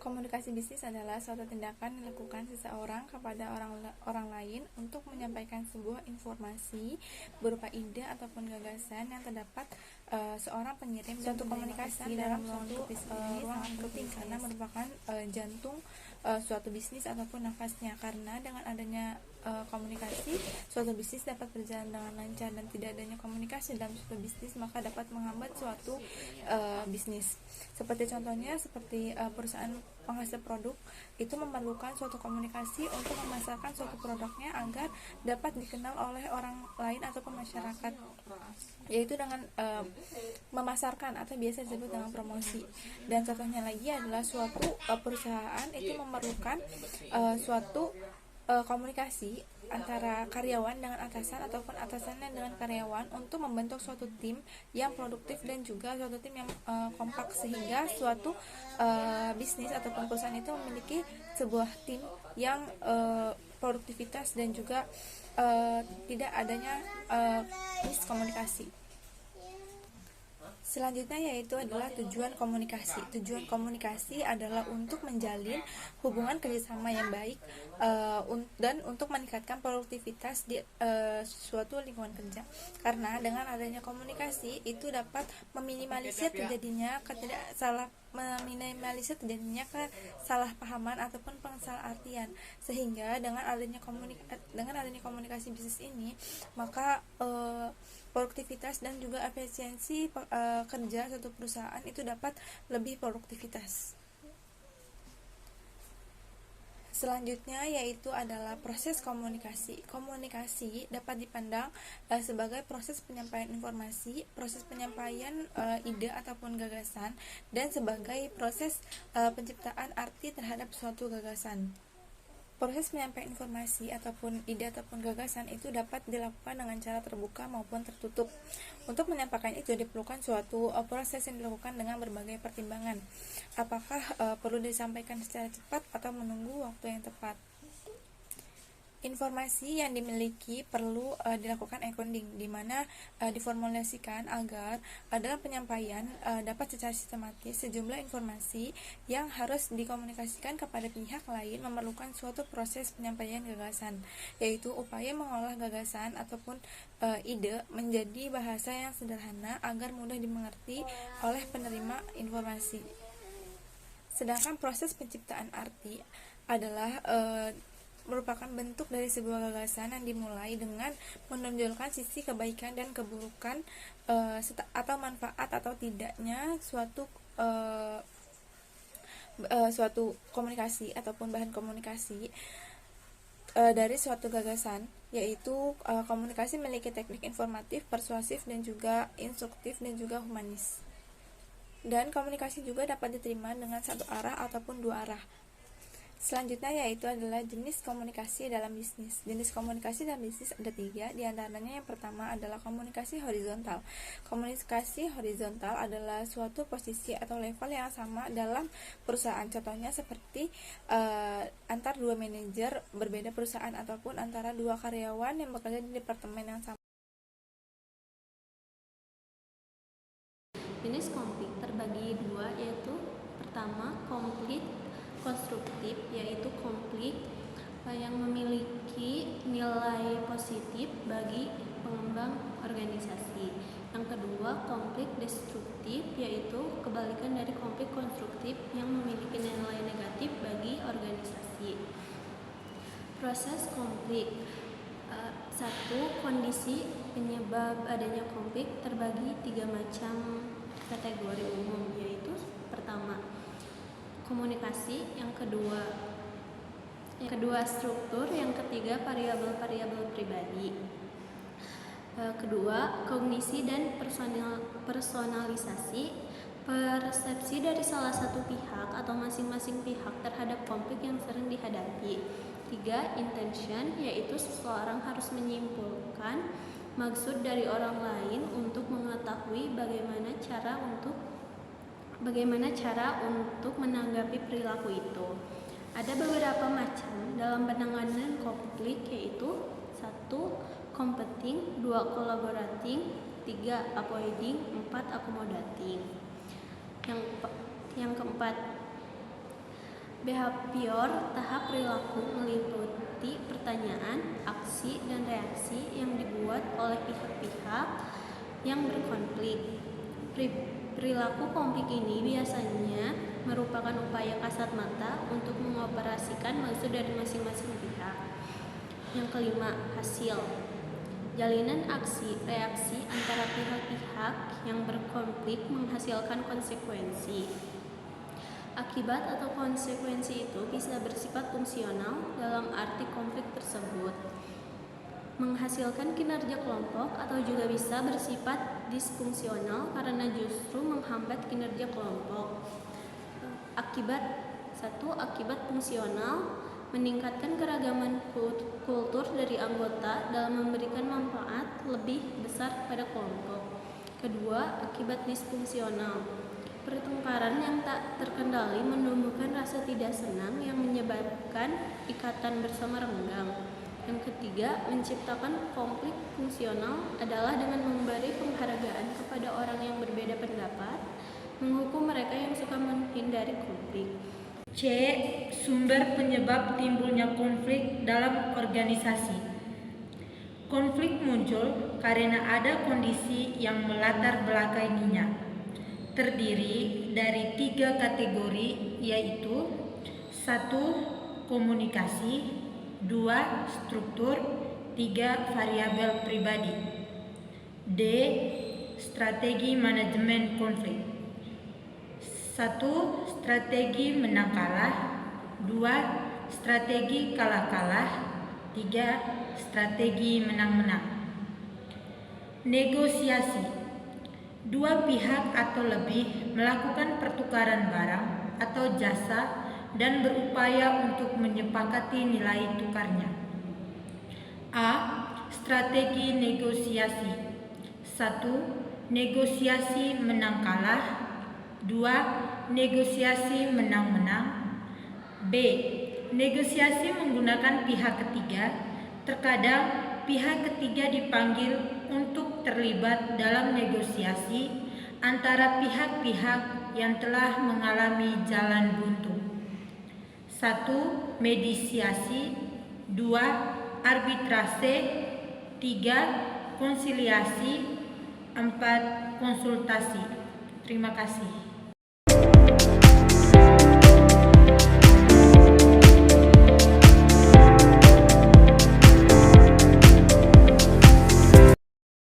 Komunikasi bisnis adalah suatu tindakan yang dilakukan seseorang kepada orang lain untuk menyampaikan sebuah informasi berupa ide ataupun gagasan yang terdapat seorang pengirim. Suatu komunikasi dalam suatu ruang penting karena merupakan jantung suatu bisnis ataupun nafasnya, karena dengan adanya komunikasi suatu bisnis dapat berjalan dengan lancar, dan tidak adanya komunikasi dalam suatu bisnis maka dapat menghambat suatu bisnis. Seperti contohnya perusahaan penghasil produk itu memerlukan suatu komunikasi untuk memasarkan suatu produknya agar dapat dikenal oleh orang lain ataupun masyarakat, yaitu dengan memasarkan atau biasa disebut dengan promosi. Dan contohnya lagi adalah suatu perusahaan itu memerlukan suatu komunikasi antara karyawan dengan atasan ataupun atasannya dengan karyawan untuk membentuk suatu tim yang produktif dan juga suatu tim yang kompak, sehingga suatu bisnis ataupun perusahaan itu memiliki sebuah tim yang produktivitas dan juga tidak adanya miskomunikasi. Selanjutnya yaitu adalah tujuan komunikasi. Tujuan komunikasi adalah untuk menjalin hubungan kerjasama yang baik dan untuk meningkatkan produktivitas di suatu lingkungan kerja. Karena dengan adanya komunikasi itu dapat meminimalisir terjadinya kesalahpahaman ataupun pengesalahartian. Sehingga dengan adanya komunikasi bisnis ini, maka produktivitas dan juga efisiensi kerja suatu perusahaan itu dapat lebih produktivitas. Selanjutnya yaitu adalah proses komunikasi. Komunikasi dapat dipandang sebagai proses penyampaian informasi, proses penyampaian ide ataupun gagasan, dan sebagai proses penciptaan arti terhadap suatu gagasan. Proses penyampaian informasi ataupun ide ataupun gagasan itu dapat dilakukan dengan cara terbuka maupun tertutup. Untuk menyampaikan itu diperlukan suatu proses yang dilakukan dengan berbagai pertimbangan. Apakah perlu disampaikan secara cepat atau menunggu waktu yang tepat? Informasi yang dimiliki perlu dilakukan encoding, di mana diformulasikan agar dalam penyampaian dapat secara sistematis sejumlah informasi yang harus dikomunikasikan kepada pihak lain memerlukan suatu proses penyampaian gagasan, yaitu upaya mengolah gagasan ataupun ide menjadi bahasa yang sederhana agar mudah dimengerti oleh penerima informasi. Sedangkan proses penciptaan arti adalah merupakan bentuk dari sebuah gagasan yang dimulai dengan menonjolkan sisi kebaikan dan keburukan atau manfaat atau tidaknya suatu komunikasi ataupun bahan komunikasi dari suatu gagasan, yaitu komunikasi memiliki teknik informatif, persuasif, dan juga instruktif dan juga humanis. Dan komunikasi juga dapat diterima dengan satu arah ataupun dua arah. Selanjutnya yaitu adalah jenis komunikasi dalam bisnis. Jenis komunikasi dalam bisnis ada 3, diantaranya yang pertama adalah komunikasi horizontal. Komunikasi horizontal adalah suatu posisi atau level yang sama dalam perusahaan. Contohnya seperti antar dua manajer berbeda perusahaan ataupun antara dua karyawan yang bekerja di departemen yang sama. Jenis konflik terbagi 2, yaitu pertama konflik konstruktif, yaitu konflik yang memiliki nilai positif bagi pengembang organisasi. Yang kedua, konflik destruktif, yaitu kebalikan dari konflik konstruktif yang memiliki nilai negatif bagi organisasi. Proses konflik. 1. Kondisi penyebab adanya konflik terbagi 3 macam kategori umum, yaitu pertama, komunikasi, yang kedua struktur, yang ketiga variabel-variabel pribadi. Kedua, kognisi dan personalisasi, persepsi dari salah satu pihak atau masing-masing pihak terhadap konflik yang sering dihadapi. 3. Intention, yaitu seseorang harus menyimpulkan maksud dari orang lain untuk mengetahui bagaimana cara untuk menanggapi perilaku itu. Ada beberapa macam dalam penanganan konflik, yaitu 1. Competing, 2. Collaborating, 3. Avoiding, 4. Accommodating. Yang keempat, Behavior tahap perilaku meliputi pertanyaan, aksi, dan reaksi yang dibuat oleh pihak-pihak yang berkonflik. Perilaku konflik ini biasanya merupakan upaya kasat mata untuk mengoperasikan maksud dari masing-masing pihak. Yang kelima, hasil. Jalinan aksi reaksi antara pihak-pihak yang berkonflik menghasilkan konsekuensi. Akibat atau konsekuensi itu bisa bersifat fungsional dalam arti konflik tersebut menghasilkan kinerja kelompok atau juga bisa bersifat disfungsional karena justru menghambat kinerja kelompok. Akibat fungsional meningkatkan keragaman kultur dari anggota dalam memberikan manfaat lebih besar pada kelompok. Kedua, akibat disfungsional. Pertengkaran yang tak terkendali menumbuhkan rasa tidak senang yang menyebabkan ikatan bersama renggang. Yang ketiga, menciptakan konflik fungsional adalah dengan memberi penghargaan kepada orang yang berbeda pendapat, menghukum mereka yang suka menghindari konflik. C. Sumber penyebab timbulnya konflik dalam organisasi. Konflik muncul karena ada kondisi yang melatar belakanginya. Terdiri dari 3 kategori, yaitu 1. Komunikasi, 2. Struktur, 3. Variabel pribadi. D. Strategi manajemen konflik. 1. Strategi menang kalah, 2. Strategi kalah-kalah, 3. Strategi menang-menang. Negosiasi. 2 pihak atau lebih melakukan pertukaran barang atau jasa dan berupaya untuk menyepakati nilai tukarnya. A. Strategi negosiasi. 1. Negosiasi menang kalah, 2. Negosiasi menang-menang. B. Negosiasi menggunakan pihak ketiga. Terkadang pihak ketiga dipanggil untuk terlibat dalam negosiasi antara pihak-pihak yang telah mengalami jalan buntu. 1. Mediasi, 2. Arbitrase, 3. Konsiliasi, 4. Konsultasi. Terima kasih.